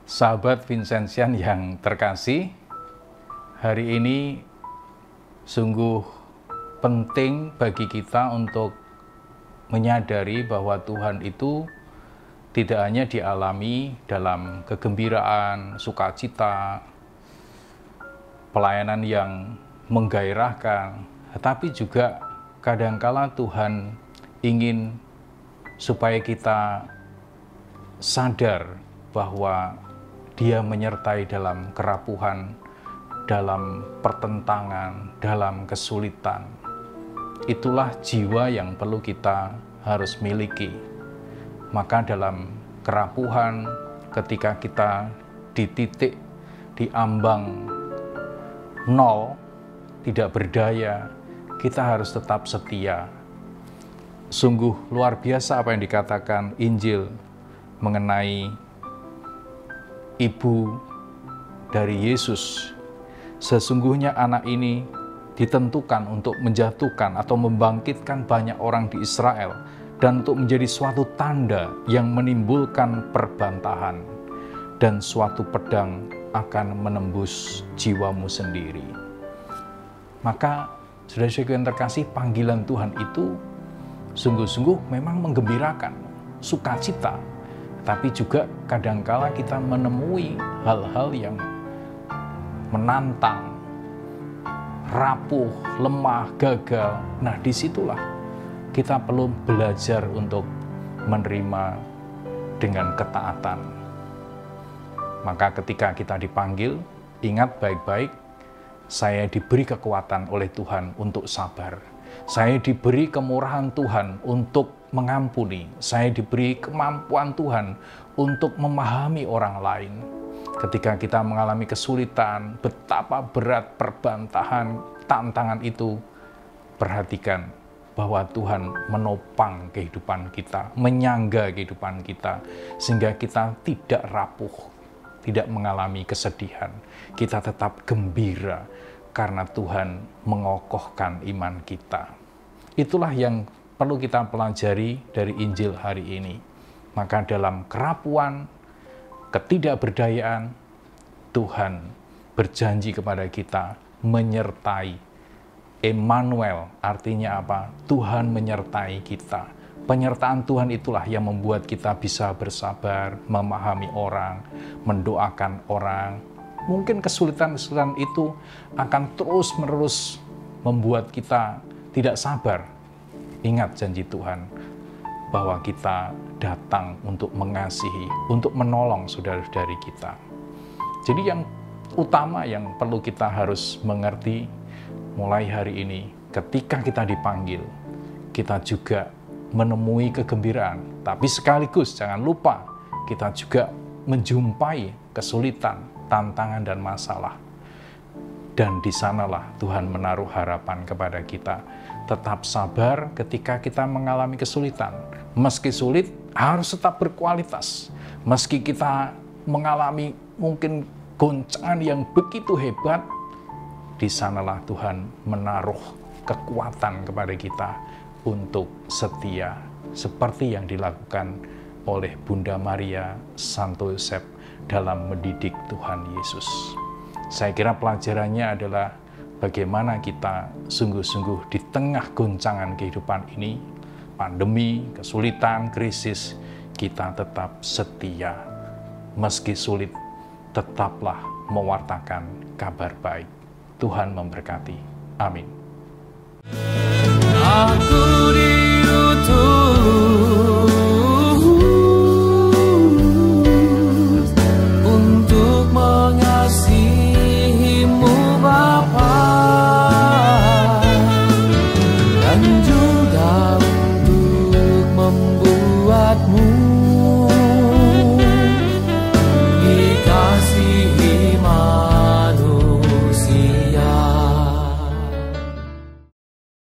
Sahabat Vincentian yang terkasih, hari ini sungguh penting bagi kita untuk menyadari bahwa Tuhan itu tidak hanya dialami dalam kegembiraan, sukacita, pelayanan yang menggairahkan, tetapi juga kadangkala Tuhan ingin supaya kita sadar bahwa Dia menyertai dalam kerapuhan, dalam pertentangan, dalam kesulitan. Itulah jiwa yang perlu kita harus miliki. Maka dalam kerapuhan, ketika kita di titik, di ambang nol, tidak berdaya, kita harus tetap setia. Sungguh luar biasa apa yang dikatakan Injil mengenai ibu dari Yesus. Sesungguhnya anak ini ditentukan untuk menjatuhkan atau membangkitkan banyak orang di Israel dan untuk menjadi suatu tanda yang menimbulkan perbantahan, dan suatu pedang akan menembus jiwamu sendiri. Maka saudara-saudara yang terkasih, panggilan Tuhan itu sungguh-sungguh memang menggembirakan, sukacita. Tapi juga kadangkala kita menemui hal-hal yang menantang, rapuh, lemah, gagal. Nah, disitulah kita perlu belajar untuk menerima dengan ketaatan. Maka ketika kita dipanggil, ingat baik-baik, saya diberi kekuatan oleh Tuhan untuk sabar. Saya diberi kemurahan Tuhan untuk mengampuni. Saya diberi kemampuan Tuhan untuk memahami orang lain. Ketika kita mengalami kesulitan, betapa berat perbantahan, tantangan itu, perhatikan bahwa Tuhan menopang kehidupan kita, menyangga kehidupan kita, sehingga kita tidak rapuh, tidak mengalami kesedihan. Kita tetap gembira karena Tuhan mengokohkan iman kita. Itulah yang perlu kita pelajari dari Injil hari ini. Maka dalam kerapuan, ketidakberdayaan, Tuhan berjanji kepada kita menyertai. Emmanuel artinya apa? Tuhan menyertai kita. Penyertaan Tuhan itulah yang membuat kita bisa bersabar, memahami orang, mendoakan orang. Mungkin kesulitan-kesulitan itu akan terus-menerus membuat kita tidak sabar. Ingat janji Tuhan bahwa kita datang untuk mengasihi, untuk menolong saudara-saudari kita. Jadi yang utama yang perlu kita harus mengerti mulai hari ini, ketika kita dipanggil, kita juga menemui kegembiraan. Tapi sekaligus jangan lupa kita juga menjumpai kesulitan, tantangan dan masalah. Dan di sanalah Tuhan menaruh harapan kepada kita. Tetap sabar ketika kita mengalami kesulitan. Meski sulit, harus tetap berkualitas. Meski kita mengalami mungkin goncangan yang begitu hebat, di sanalah Tuhan menaruh kekuatan kepada kita untuk setia. Seperti yang dilakukan oleh Bunda Maria, Santo Yosef dalam mendidik Tuhan Yesus. Saya kira pelajarannya adalah bagaimana kita sungguh-sungguh di tengah goncangan kehidupan ini, pandemi, kesulitan, krisis, kita tetap setia. Meski sulit, tetaplah mewartakan kabar baik. Tuhan memberkati. Amin.